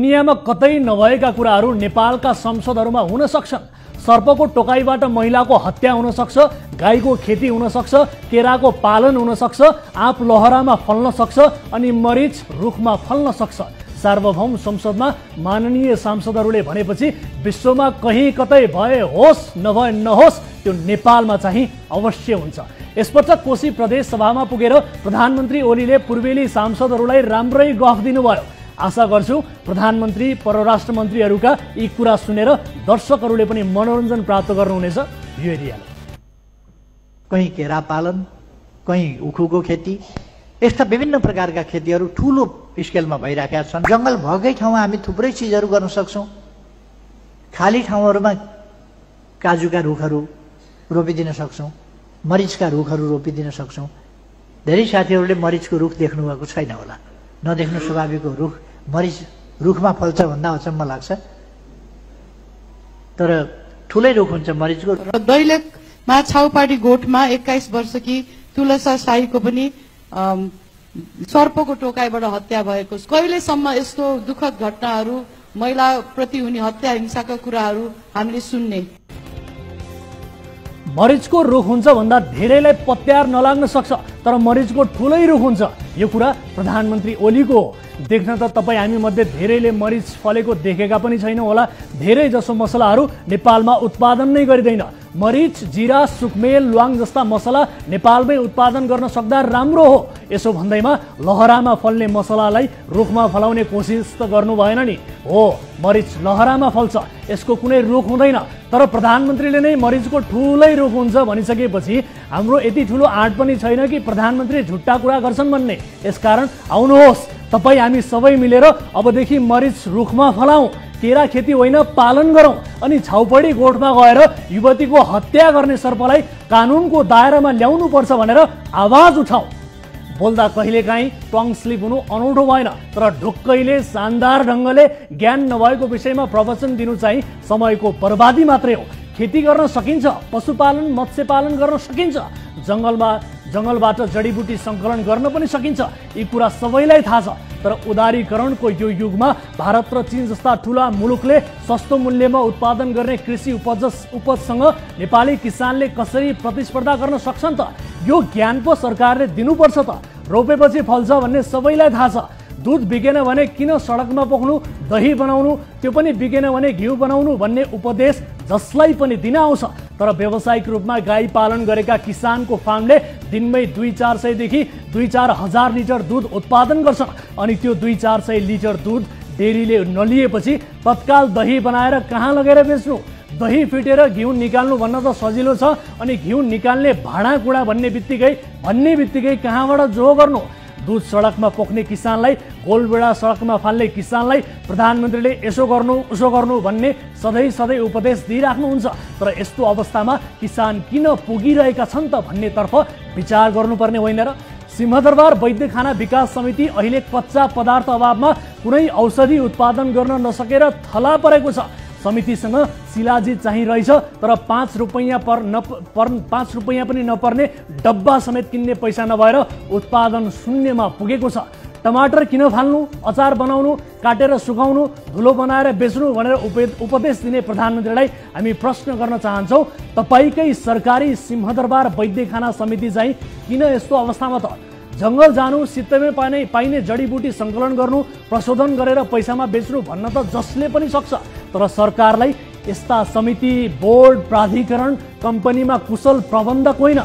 दुनियाँमा कतै नभएका कुराहरू नेपालका संसदहरूमा हुन सक्छन्। सर्पको टोकाइबाट महिलाको हत्या हुन सक्छ, गाईको खेती हुन सक्छ, केराको पालन हुन सक्छ, आँप लहरामा फल्न सक्छ अनि मरिच रुखमा फल्न सक्छ। सार्वभौम संसदमा माननीय सांसदहरूले भनेपछि विश्वमा कहीँ कतै भए होस् नभए नहोस् त्यो नेपालमा चाहिँ अवश्य हुन्छ। यसपटक कोशी प्रदेश सभामा पुगेर प्रधानमन्त्री ओलीले पूर्वेली सांसदहरूलाई राम्रै गफ दिनुभयो। आशा गर्छु प्रधानमन्त्री परराष्ट्र मन्त्रीहरूका यी कुरा सुनेर दर्शकहरूले पनि मनोरञ्जन प्राप्त गर्नुहुनेछ। यो एरियाले कहीँ केरा पालन, कहीँ उखुको खेती, यस्ता विभिन्न प्रकारका खेतीहरू ठुलो स्केलमा भइरहेका छन्। जङ्गल भएकै ठाउँमा हामी थुप्रै चिजहरू गर्न सक्छौँ। खाली ठाउँहरूमा काजुका रुखहरू रोपिदिन सक्छौँ, मरिचका रुखहरू रोपिदिन सक्छौँ। धेरै साथीहरूले मरिचको रुख देख्नुभएको छैन होला, नदेख्नु स्वाभाविक हो। रुख मरिच रुखमा फल्छ भन्दा अचम्म लाग्छ, तर ठुलै रुख हुन्छ मरिचको। दैलेखमा छाउपाटी गोठमा 21 वर्षकी तुलसा साईको पनि सर्पको टोकाइबाट हत्या भएको। कहिलेसम्म यस्तो दुःखद घटनाहरू, महिलाप्रति हुने हत्या हिंसाका कुराहरू हामीले सुन्ने? मरिचको रुख हुन्छ भन्दा धेरैलाई पत्यार नलाग्न सक्छ, तर मरिचको ठुलै रुख हुन्छ यो कुरा प्रधानमन्त्री ओलीको हो। देख्न त तपाईँ हामी मध्ये धेरैले मरिच फलेको देखेका पनि छैनौँ होला। धेरै जसो मसलाहरू नेपालमा उत्पादन नै गरिँदैन। मरिच, जिरा, सुकमेल, ल्वाङ जस्ता मसला नेपालमै उत्पादन गर्न सक्दा राम्रो हो। यसो भन्दैमा लहरामा फल्ने मसलालाई रुखमा फलाउने कोसिस त गर्नु भएन नि। हो, मरिच लहरामा फल्छ, यसको कुनै रुख हुँदैन। तर प्रधानमन्त्रीले नै मरिचको ठुलै रुख हुन्छ भनिसकेपछि हाम्रो यति ठुलो आँट पनि छैन कि प्रधानमन्त्री झुट्टा कुरा गर्छन् भन्ने। यसकारण आउनुहोस् तपाईँ हामी सबै मिलेर अबदेखि मरिच रुखमा फलाउँ, केरा खेती होइन पालन गरौँ अनि छाउपडी गोठमा गएर युवतीको हत्या गर्ने सर्पलाई कानुनको दायरामा ल्याउनु पर्छ भनेर आवाज उठाउँ। बोल्दा कहिलेकाहीँ टङ स्लिप हुनु अनौठो भएन, तर ढुक्कैले शानदार ढङ्गले ज्ञान नभएको विषयमा प्रवचन दिनु चाहिँ समयको बर्बादी मात्रै हो। खेती गर्न सकिन्छ, पशुपालन मत्स्य पालन गर्न सकिन्छ, जङ्गलबाट जडीबुटी सङ्कलन गर्न पनि सकिन्छ। यी कुरा सबैलाई थाहा छ, तर उदारीकरणको यो युगमा भारत र चीन जस्ता ठुला मुलुकले सस्तो मूल्यमा उत्पादन गर्ने कृषि उपजसँग नेपाली किसानले कसरी प्रतिस्पर्धा गर्न सक्छन् त? यो ज्ञान पो सरकारले दिनुपर्छ त। रोपेपछि फल्छ भन्ने सबैलाई थाहा छ। दुध बिकेन भने किन सडकमा पोख्नु, दही बनाउनु, त्यो पनि बिकेन भने घिउ बनाउनु भन्ने उपदेश जसलाई पनि दिन आउँछ। तर व्यावसायिक रूपमा गाई पालन गरेका किसानको फार्मले दिनमै 2-400 देखि 2-4 हजार लिटर दुध उत्पादन गर्छ अनि त्यो 2-400 लिटर दुध डेरीले नलिएपछि तत्काल दही बनाएर कहाँ लगेर बेच्नु? दही फिटेर घिउ निकाल्नु भन्न त सजिलो छ, अनि घिउ निकाल्ने भाँडाकुँडा भन्ने बित्तिकै कहाँबाट जो गर्नु? दुध सडकमा पोख्ने किसानलाई, गोलबेडा सडकमा फाल्ने किसानलाई प्रधानमन्त्रीले यसो गर्नु उसो गर्नु भन्ने सधैँ उपदेश दिइराख्नुहुन्छ। तर यस्तो अवस्थामा किसान किन पुगिरहेका छन् त भन्नेतर्फ विचार गर्नुपर्ने होइन र? सिंहदरबार वैद्यखाना विकास समिति अहिले कच्चा पदार्थ अभावमा कुनै औषधि उत्पादन गर्न नसकेर थला परेको छ। समितिसँग शिलाजित चाहिँ रहेछ, तर 5 रुपैयाँ पनि नपर्ने डब्बा समेत किन्ने पैसा नभएर उत्पादन शून्यमा पुगेको छ। टमाटर किन फाल्नु, अचार बनाउनु, काटेर सुकाउनु, धुलो बनाएर बेच्नु भनेर उपदेश दिने प्रधानमन्त्रीलाई हामी प्रश्न गर्न चाहन्छौँ। तपाईँकै सरकारी सिंहदरबार वैद्यखाना समिति चाहिँ किन यस्तो अवस्थामा त? जङ्गल जानु, सित्तैमै पाइने जडीबुटी सङ्कलन गर्नु, प्रशोधन गरेर पैसामा बेच्नु भन्न त जसले पनि सक्छ, तर सरकारलाई यस्ता समिति, बोर्ड, प्राधिकरण, कम्पनीमा कुशल प्रबन्धक होइन,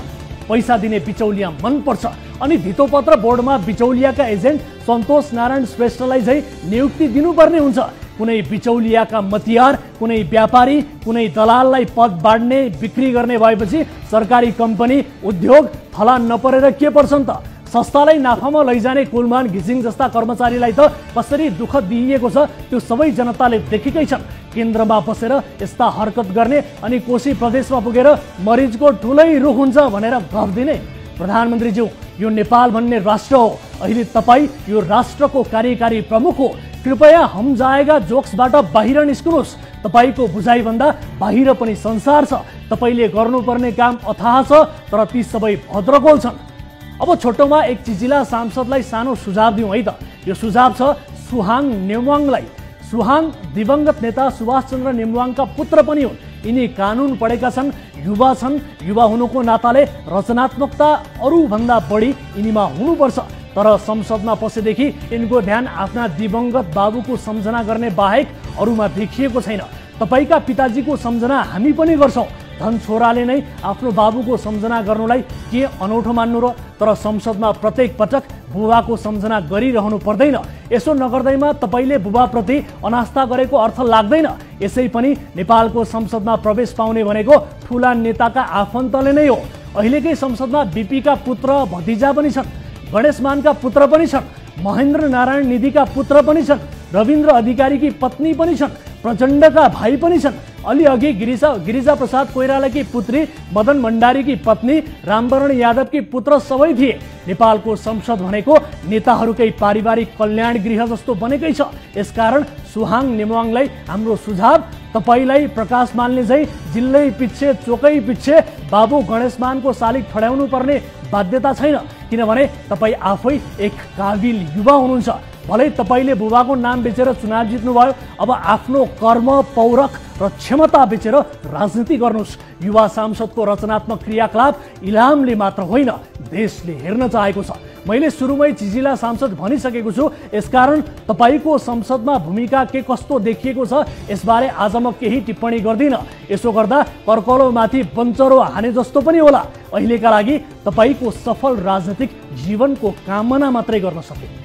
पैसा दिने बिचौलिया मनपर्छ। अनि धितोपत्र बोर्डमा बिचौलियाका एजेन्ट सन्तोष नारायण श्रेष्ठलाई चाहिँ नियुक्ति दिनुपर्ने हुन्छ। कुनै बिचौलियाका मतियार, कुनै व्यापारी, कुनै दलाललाई पद बाँड्ने, बिक्री गर्ने भएपछि सरकारी कम्पनी, उद्योग थला नपरेर के पर्छन् त? संस्थालाई नाफामा लैजाने कुलमान घिसिङ जस्ता कर्मचारीलाई त कसरी दुःख दिइएको छ त्यो सबै जनताले देखेकै छन्। केन्द्रमा बसेर यस्ता हरकत गर्ने अनि कोशी प्रदेशमा पुगेर मरिचको ठुलै रुख हुन्छ भनेर गफ दिने। प्रधानमन्त्रीज्यू, यो नेपाल भन्ने राष्ट्र हो, अहिले तपाईँ यो राष्ट्रको कार्यकारी प्रमुख हो। कृपया हम जाएगा जोक्सबाट बाहिर निस्कनुहोस्। तपाईँको बुझाइभन्दा बाहिर पनि संसार छ। तपाईँले गर्नुपर्ने काम अथाह छ, तर ती सबै भद्रगोल छन्। अब छोटोमा एक चिजिला सांसदलाई सानो सुझाव दिउँ है त। यो सुझाव छ सुहाङ नेवाङलाई। सुहाङ दिवंगत नेता सुभाष चन्द्र नेमवाङका पुत्र पनि हुन्। यिनी कानुन पढेका छन्, युवा छन्। युवा हुनुको नाताले रचनात्मकता अरूभन्दा बढी यिनीमा हुनुपर्छ। तर संसदमा पसेदेखि यिनको ध्यान आफ्ना दिवंगत बाबुको सम्झना गर्ने बाहेक अरूमा देखिएको छैन। तपाईका पिताजीको सम्झना हामी पनि गर्छौं। धन छोराले नै आफ्नो बाबुको सम्झना गर्नुलाई के अनौठो मान्नु र? तर संसदमा प्रत्येक पटक बुबाको सम्झना गरिरहनु पर्दैन। यसो नगर्दैमा तपाईले बुबाप्रति अनास्था गरेको अर्थ लाग्दैन। यसै पनि नेपालको संसदमा प्रवेश पाउने भनेको ठूला नेताका आफन्तले नै हो। अहिलेकै संसदमा बीपीका पुत्र भतिजा पनि छन्, गणेशमानका पुत्र पनि छन्, महेन्द्र नारायण निधिका पुत्र पनि छन्, रविन्द्र अधिकारीकी पत्नी पनि छन्, प्रचण्डका भाइ पनि छन्। अलि अघि गिरिजा प्रसाद कोइरालाकी पुत्री मदन भण्डारीकी पत्नी रामवरण यादवकी पुत्र सबै थिए। नेपालको संसद भनेको नेताहरूकै पारिवारिक कल्याण गृह जस्तो बनेकै छ। यसकारण सुहाङ नेमवाङलाई हाम्रो सुझाव, तपाईलाई प्रकाश मानले झै जिल्लै पिच्छे चोकै पिच्छे बाबु गणेशमानको शालिग ठड्याउनु पर्ने बाध्यता छैन, किनभने तपाई आफै एक काबिल युवा हुनुहुन्छ। भलै तपाईले बुबाको नाम बेचेर चुनाव जित्नुभयो, अब आफ्नो कर्म, पौरख र क्षमता बेचेर राजनीति गर्नुस्। युवा सांसदको रचनात्मक क्रियाकलाप इलामले मात्र होइन, देशले हेर्न चाहेको छ। मैले सुरुमै चिजिला सांसद भनिसकेको छु। यसकारण तपाईको संसदमा भूमिका के कस्तो देखिएको छ यसबारे आज म केही टिप्पणी गर्दिन। यसो गर्दा कर्कलोमाथि बन्चरो हाने जस्तो पनि होला। अहिलेका लागि तपाईको सफल राजनीतिक जीवनको कामना मात्रै गर्न सके।